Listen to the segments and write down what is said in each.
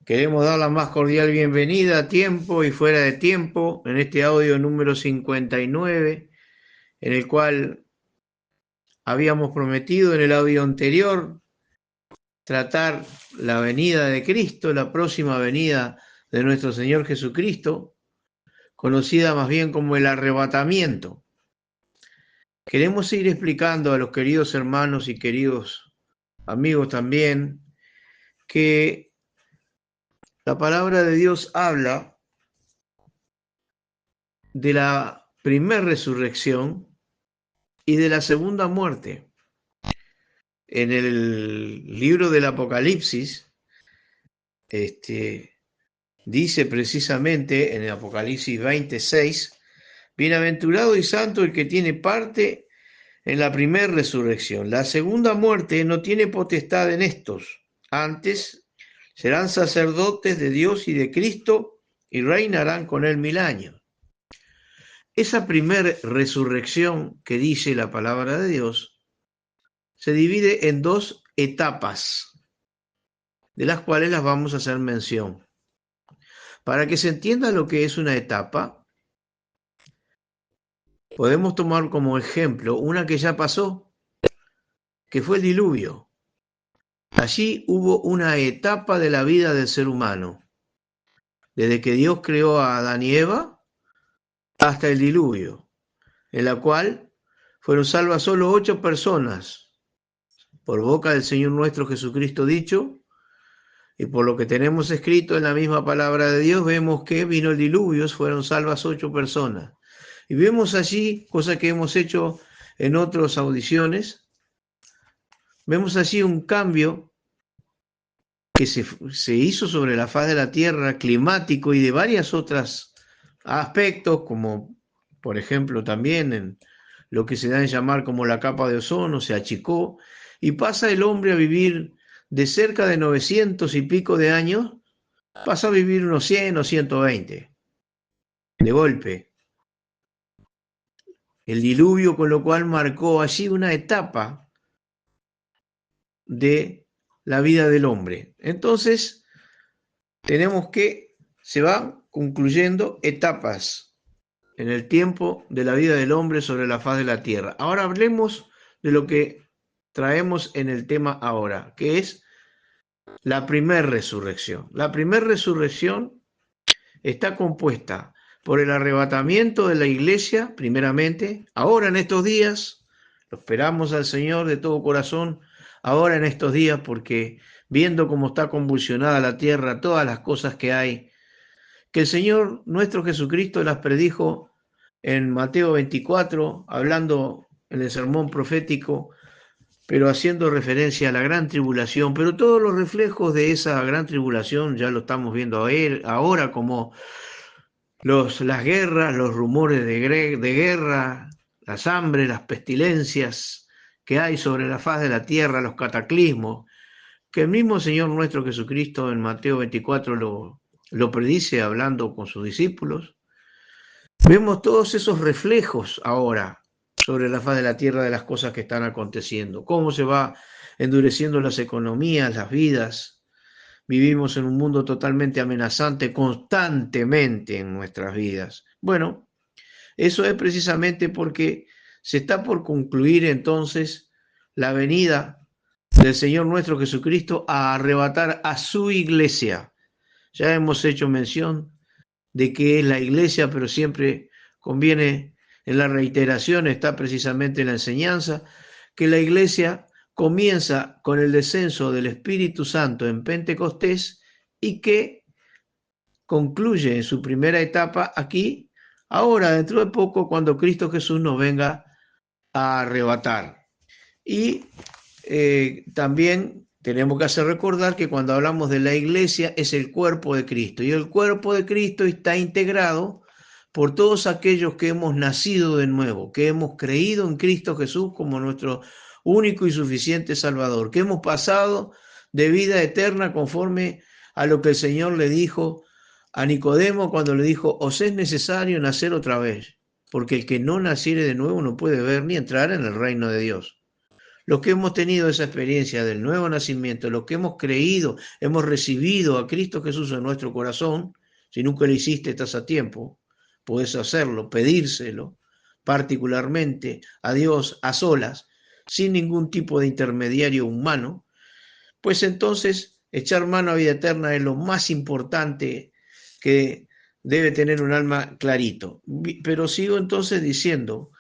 Queremos dar la más cordial bienvenida a tiempo y fuera de tiempo en este audio número 59, en el cual habíamos prometido en el audio anterior tratar la venida de Cristo, la próxima venida de nuestro Señor Jesucristo, conocida más bien como el arrebatamiento. Queremos ir explicando a los queridos hermanos y queridos amigos también que la palabra de Dios habla de la primera resurrección y de la segunda muerte. En el libro del Apocalipsis, dice precisamente en el Apocalipsis 26, bienaventurado y santo el que tiene parte en la primera resurrección. La segunda muerte no tiene potestad en estos. Antes serán sacerdotes de Dios y de Cristo y reinarán con él 1000 años. Esa primera resurrección que dice la palabra de Dios se divide en dos etapas, de las cuales las vamos a hacer mención. Para que se entienda lo que es una etapa, podemos tomar como ejemplo una que ya pasó, que fue el diluvio. Allí hubo una etapa de la vida del ser humano, desde que Dios creó a Adán y Eva hasta el diluvio, en la cual fueron salvas solo 8 personas, por boca del Señor nuestro Jesucristo dicho, y por lo que tenemos escrito en la misma palabra de Dios, vemos que vino el diluvio, fueron salvas 8 personas. Y vemos allí, cosa que hemos hecho en otras audiciones, vemos allí un cambio que se hizo sobre la faz de la tierra, climático y de varios otros aspectos, como por ejemplo también en lo que se da en llamar como la capa de ozono, se achicó, y pasa el hombre a vivir de cerca de 900 y pico de años, pasa a vivir unos 100 o 120, de golpe. El diluvio, con lo cual marcó allí una etapa de la vida del hombre. Entonces, tenemos que se van concluyendo etapas en el tiempo de la vida del hombre sobre la faz de la tierra. Ahora hablemos de lo que traemos en el tema ahora, que es la primera resurrección. La primera resurrección está compuesta por el arrebatamiento de la iglesia, primeramente, ahora en estos días, lo esperamos al Señor de todo corazón, ahora en estos días, porque viendo cómo está convulsionada la tierra, todas las cosas que hay, que el Señor nuestro Jesucristo las predijo en Mateo 24, hablando en el sermón profético, pero haciendo referencia a la gran tribulación, pero todos los reflejos de esa gran tribulación ya lo estamos viendo ahora, como las guerras, los rumores de guerra, las hambres, las pestilencias que hay sobre la faz de la tierra, los cataclismos, que el mismo Señor nuestro Jesucristo en Mateo 24 lo predice hablando con sus discípulos. Vemos todos esos reflejos ahora sobre la faz de la tierra de las cosas que están aconteciendo, cómo se va endureciendo las economías, las vidas. Vivimos en un mundo totalmente amenazante constantemente en nuestras vidas. Bueno, eso es precisamente porque se está por concluir entonces la venida del Señor nuestro Jesucristo a arrebatar a su iglesia. Ya hemos hecho mención de que es la iglesia, pero siempre conviene en la reiteración, está precisamente la enseñanza, que la iglesia comienza con el descenso del Espíritu Santo en Pentecostés y que concluye en su primera etapa aquí, ahora dentro de poco, cuando Cristo Jesús nos venga a arrebatar. Y también tenemos que hacer recordar que cuando hablamos de la iglesia es el cuerpo de Cristo, y el cuerpo de Cristo está integrado por todos aquellos que hemos nacido de nuevo, que hemos creído en Cristo Jesús como nuestro único y suficiente Salvador, que hemos pasado de vida eterna conforme a lo que el Señor le dijo a Nicodemo cuando le dijo: os es necesario nacer otra vez, porque el que no naciere de nuevo no puede ver ni entrar en el reino de Dios. los que hemos tenido esa experiencia del nuevo nacimiento, los que hemos creído, hemos recibido a Cristo Jesús en nuestro corazón, si nunca lo hiciste, estás a tiempo, puedes hacerlo, pedírselo particularmente a Dios a solas, sin ningún tipo de intermediario humano, pues entonces echar mano a vida eterna es lo más importante que debe tener un alma clarito. Pero sigo entonces diciendo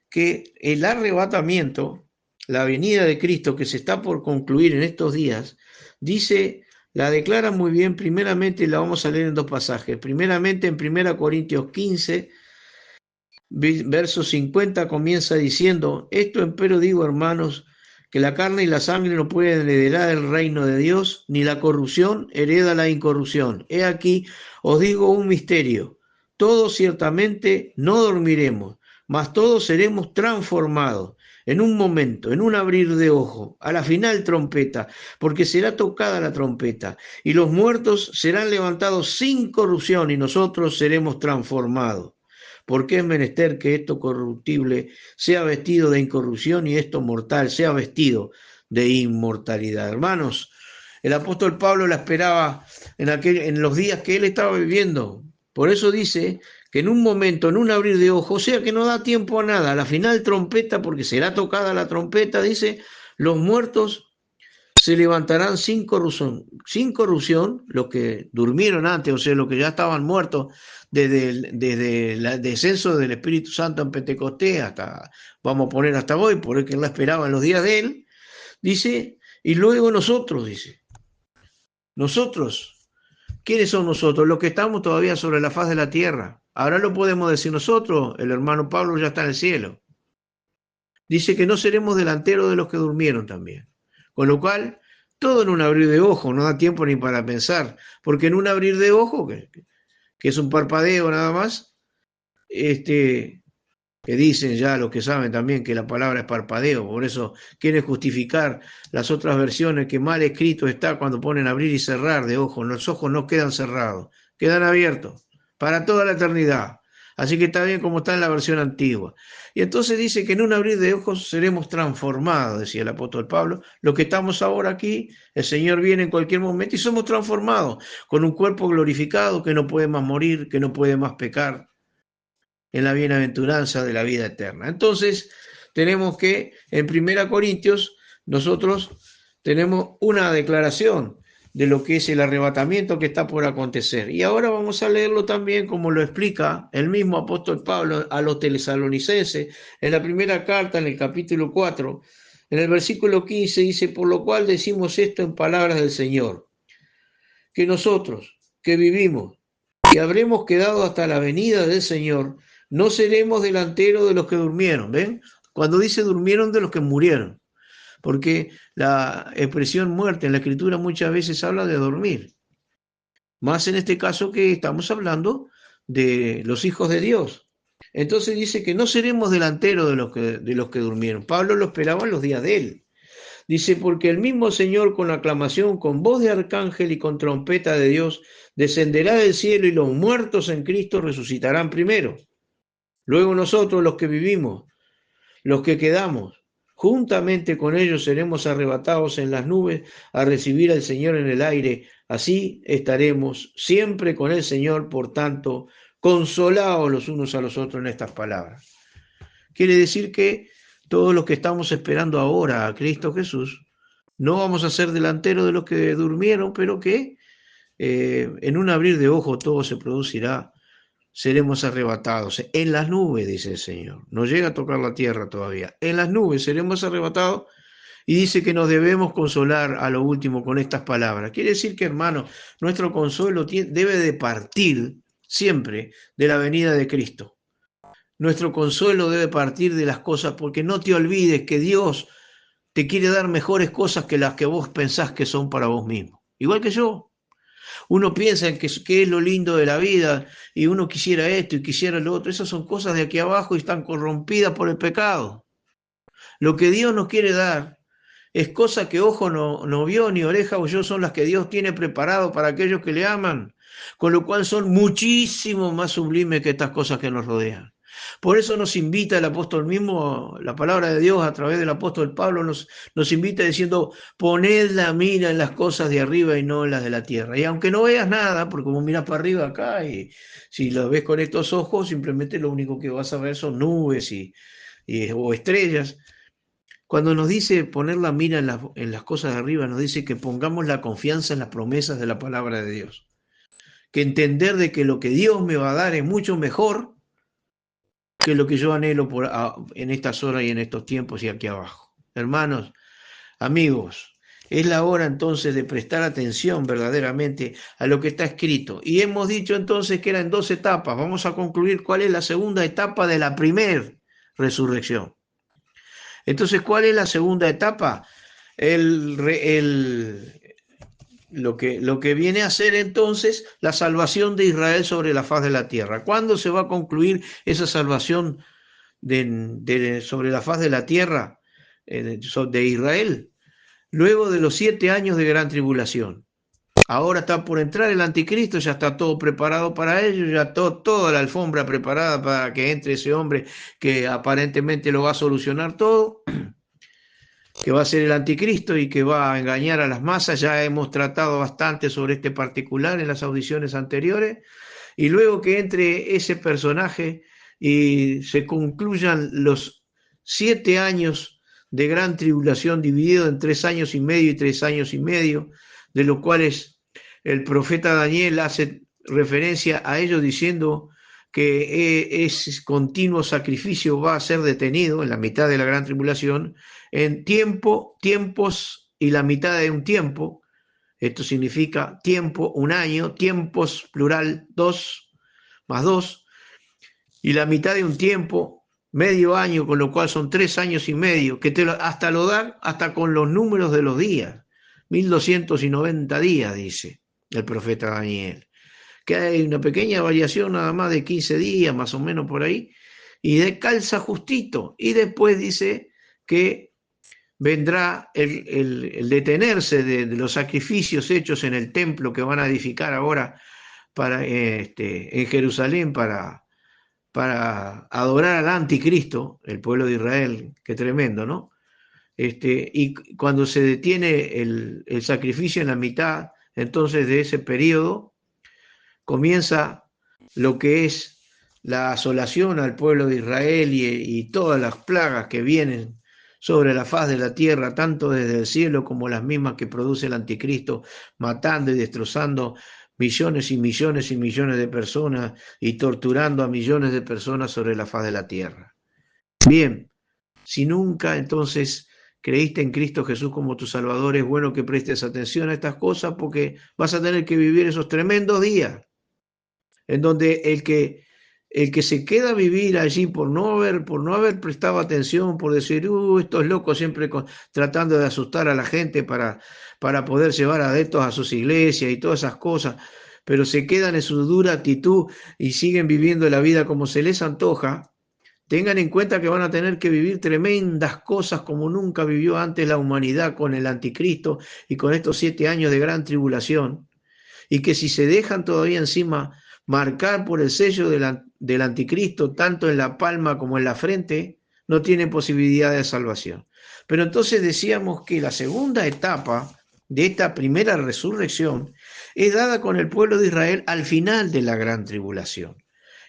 que el arrebatamiento, la venida de Cristo que se está por concluir en estos días, dice, la declara muy bien, primeramente la vamos a leer en dos pasajes, primeramente en 1 Corintios 15, verso 50 comienza diciendo, esto empero digo, hermanos, que la carne y la sangre no pueden heredar el reino de Dios, ni la corrupción hereda la incorrupción. He aquí, os digo un misterio, todos ciertamente no dormiremos, mas todos seremos transformados en un momento, en un abrir de ojo, a la final trompeta, porque será tocada la trompeta, y los muertos serán levantados sin corrupción, y nosotros seremos transformados. Porque es menester que esto corruptible sea vestido de incorrupción y esto mortal sea vestido de inmortalidad. Hermanos, el apóstol Pablo la esperaba en los días que él estaba viviendo. Por eso dice que en un momento, en un abrir de ojos, o sea que no da tiempo a nada, a la final trompeta, porque será tocada la trompeta, dice, los muertos se levantarán sin corrupción, los que durmieron antes, o sea, los que ya estaban muertos desde el descenso del Espíritu Santo en Pentecostés hasta, vamos a poner hasta hoy, porque él la esperaba en los días de él, dice, y luego nosotros, dice, nosotros, ¿quiénes son nosotros? Los que estamos todavía sobre la faz de la tierra. Ahora lo podemos decir nosotros, el hermano Pablo ya está en el cielo. Dice que no seremos delanteros de los que durmieron también. Con lo cual, todo en un abrir de ojos, no da tiempo ni para pensar, porque en un abrir de ojos, que es un parpadeo nada más, que dicen ya los que saben también que la palabra es parpadeo, por eso quieren justificar las otras versiones que mal escrito está cuando ponen abrir y cerrar de ojos. Los ojos no quedan cerrados, quedan abiertos para toda la eternidad. Así que está bien como está en la versión antigua. Y entonces dice que en un abrir de ojos seremos transformados, decía el apóstol Pablo. Lo que estamos ahora aquí, el Señor viene en cualquier momento y somos transformados con un cuerpo glorificado que no puede más morir, que no puede más pecar, en la bienaventuranza de la vida eterna. Entonces, tenemos que en 1 Corintios, nosotros tenemos una declaración de lo que es el arrebatamiento que está por acontecer. Y ahora vamos a leerlo también como lo explica el mismo apóstol Pablo a los tesalonicenses en la primera carta, en el capítulo 4, en el versículo 15 dice, por lo cual decimos esto en palabras del Señor, que nosotros que vivimos y habremos quedado hasta la venida del Señor, no seremos delanteros de los que durmieron. ¿Ven? Cuando dice durmieron, de los que murieron, porque la expresión muerte en la Escritura muchas veces habla de dormir, más en este caso que estamos hablando de los hijos de Dios. Entonces dice que no seremos delanteros de los que durmieron. Pablo lo esperaba en los días de él. Dice, porque el mismo Señor con aclamación, con voz de arcángel y con trompeta de Dios, descenderá del cielo y los muertos en Cristo resucitarán primero. Luego nosotros, los que vivimos, los que quedamos, juntamente con ellos seremos arrebatados en las nubes a recibir al Señor en el aire. Así estaremos siempre con el Señor, por tanto, consolados los unos a los otros en estas palabras. Quiere decir que todos los que estamos esperando ahora a Cristo Jesús, no vamos a ser delanteros de los que durmieron, pero que en un abrir de ojos todo se producirá, seremos arrebatados. En las nubes, dice el Señor, no llega a tocar la tierra todavía, en las nubes seremos arrebatados y dice que nos debemos consolar a lo último con estas palabras. Quiere decir que, hermano, nuestro consuelo debe de partir siempre de la venida de Cristo. Nuestro consuelo debe partir de las cosas, porque no te olvides que Dios te quiere dar mejores cosas que las que vos pensás que son para vos mismo. Igual que yo. Uno piensa en que es lo lindo de la vida y uno quisiera esto y quisiera lo otro. Esas son cosas de aquí abajo y están corrompidas por el pecado. Lo que Dios nos quiere dar es cosa que ojo no vio ni oreja oyó, son las que Dios tiene preparado para aquellos que le aman, con lo cual son muchísimo más sublimes que estas cosas que nos rodean. Por eso nos invita el apóstol mismo, la palabra de Dios a través del apóstol Pablo nos invita diciendo, poned la mira en las cosas de arriba y no en las de la tierra. Y aunque no veas nada, porque como miras para arriba acá y si lo ves con estos ojos, simplemente lo único que vas a ver son nubes o estrellas. Cuando nos dice poner la mira en las cosas de arriba, nos dice que pongamos la confianza en las promesas de la palabra de Dios. Que entender de que lo que Dios me va a dar es mucho mejor que lo que yo anhelo en estas horas y en estos tiempos y aquí abajo. Hermanos, amigos, es la hora entonces de prestar atención verdaderamente a lo que está escrito. Y hemos dicho entonces que eran 2 etapas. Vamos a concluir cuál es la segunda etapa de la primera resurrección. Entonces, ¿cuál es la segunda etapa? Lo que viene a ser entonces la salvación de Israel sobre la faz de la tierra. ¿Cuándo se va a concluir esa salvación sobre la faz de la tierra de Israel? Luego de los 7 años de gran tribulación. Ahora está por entrar el anticristo, ya está todo preparado para ello, ya toda la alfombra preparada para que entre ese hombre que aparentemente lo va a solucionar todo, que va a ser el anticristo y que va a engañar a las masas. Ya hemos tratado bastante sobre este particular en las audiciones anteriores. Y luego que entre ese personaje y se concluyan los 7 años de gran tribulación dividido en 3 años y medio y 3 años y medio, de los cuales el profeta Daniel hace referencia a ello diciendo que ese continuo sacrificio va a ser detenido en la mitad de la gran tribulación, en tiempos y la mitad de un tiempo. Esto significa tiempo, un año, tiempos, plural, 2 más 2, y la mitad de un tiempo, medio año, con lo cual son 3 años y medio, que hasta lo dan hasta con los números de los días, 1290 días, dice el profeta Daniel, que hay una pequeña variación nada más de 15 días, más o menos por ahí, y de calza justito, y después dice que vendrá el detenerse de los sacrificios hechos en el templo que van a edificar ahora en Jerusalén para adorar al anticristo, el pueblo de Israel. Qué tremendo, ¿no? Y cuando se detiene el sacrificio en la mitad, entonces de ese periodo, comienza lo que es la asolación al pueblo de Israel y todas las plagas que vienen sobre la faz de la tierra, tanto desde el cielo como las mismas que produce el anticristo, matando y destrozando millones y millones y millones de personas y torturando a millones de personas sobre la faz de la tierra. Bien, si nunca entonces creíste en Cristo Jesús como tu Salvador, es bueno que prestes atención a estas cosas porque vas a tener que vivir esos tremendos días en donde el que se queda a vivir allí por no haber prestado atención, por decir, estos locos siempre tratando de asustar a la gente para poder llevar adeptos a sus iglesias y todas esas cosas, pero se quedan en su dura actitud y siguen viviendo la vida como se les antoja, tengan en cuenta que van a tener que vivir tremendas cosas como nunca vivió antes la humanidad con el anticristo y con estos 7 años de gran tribulación, y que si se dejan todavía encima marcar por el sello del anticristo, tanto en la palma como en la frente, no tiene posibilidad de salvación. Pero entonces decíamos que la segunda etapa de esta primera resurrección es dada con el pueblo de Israel al final de la gran tribulación.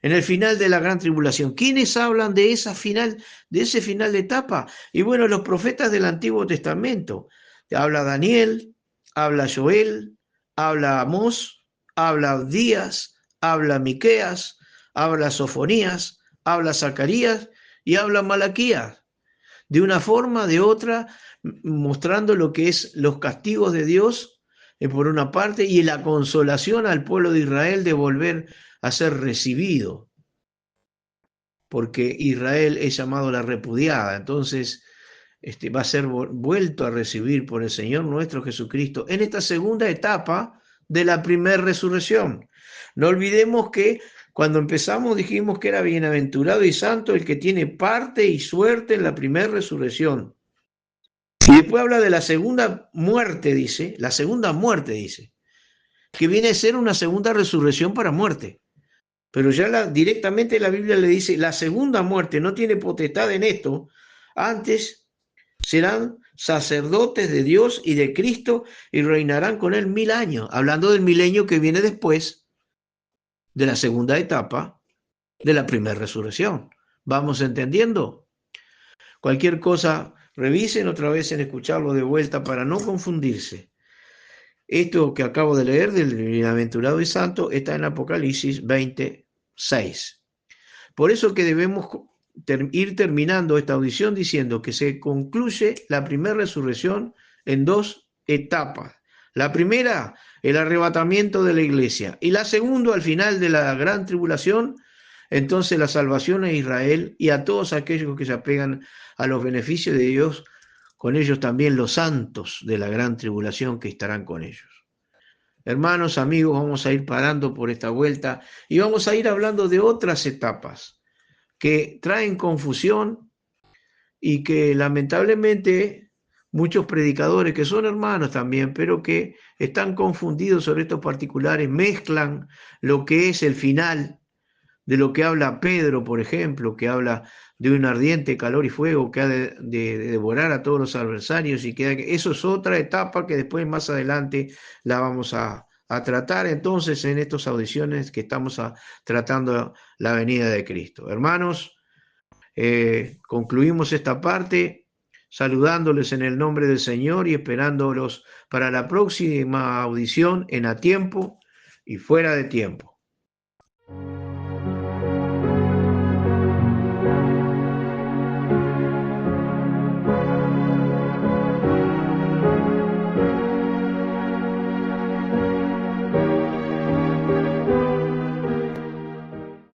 En el final de la gran tribulación, ¿quiénes hablan de ese final de etapa? Y bueno, los profetas del Antiguo Testamento. Habla Daniel, habla Joel, habla Amós, habla Abdías, habla Miqueas, habla Sofonías, habla Zacarías y habla Malaquías. De una forma, de otra, mostrando lo que es los castigos de Dios, por una parte, y la consolación al pueblo de Israel de volver a ser recibido, porque Israel es llamado la repudiada. Entonces va a ser vuelto a recibir por el Señor nuestro Jesucristo en esta segunda etapa de la primera resurrección. No olvidemos que cuando empezamos dijimos que era bienaventurado y santo el que tiene parte y suerte en la primera resurrección. Y después habla de la segunda muerte, dice, que viene a ser una segunda resurrección para muerte. Pero ya directamente la Biblia le dice, la segunda muerte no tiene potestad en esto, antes serán sacerdotes de Dios y de Cristo y reinarán con él 1000 años, hablando del milenio que viene después de la segunda etapa de la primera resurrección. ¿Vamos entendiendo? Cualquier cosa, revisen otra vez en escucharlo de vuelta para no confundirse. Esto que acabo de leer del bienaventurado y santo está en Apocalipsis 26. Por eso que debemos ir terminando esta audición diciendo que se concluye la primera resurrección en 2 etapas. La primera, el arrebatamiento de la iglesia, y la segunda, al final de la gran tribulación, entonces la salvación a Israel y a todos aquellos que se apegan a los beneficios de Dios, con ellos también los santos de la gran tribulación que estarán con ellos. Hermanos, amigos, vamos a ir parando por esta vuelta y vamos a ir hablando de otras etapas que traen confusión y que lamentablemente muchos predicadores que son hermanos también, pero que están confundidos sobre estos particulares, mezclan lo que es el final de lo que habla Pedro, por ejemplo, que habla de un ardiente calor y fuego que ha de devorar a todos los adversarios, y que eso es otra etapa que después más adelante la vamos a tratar entonces en estas audiciones que estamos tratando la venida de Cristo. Hermanos, concluimos esta parte saludándoles en el nombre del Señor y esperándolos para la próxima audición en A Tiempo y Fuera de Tiempo.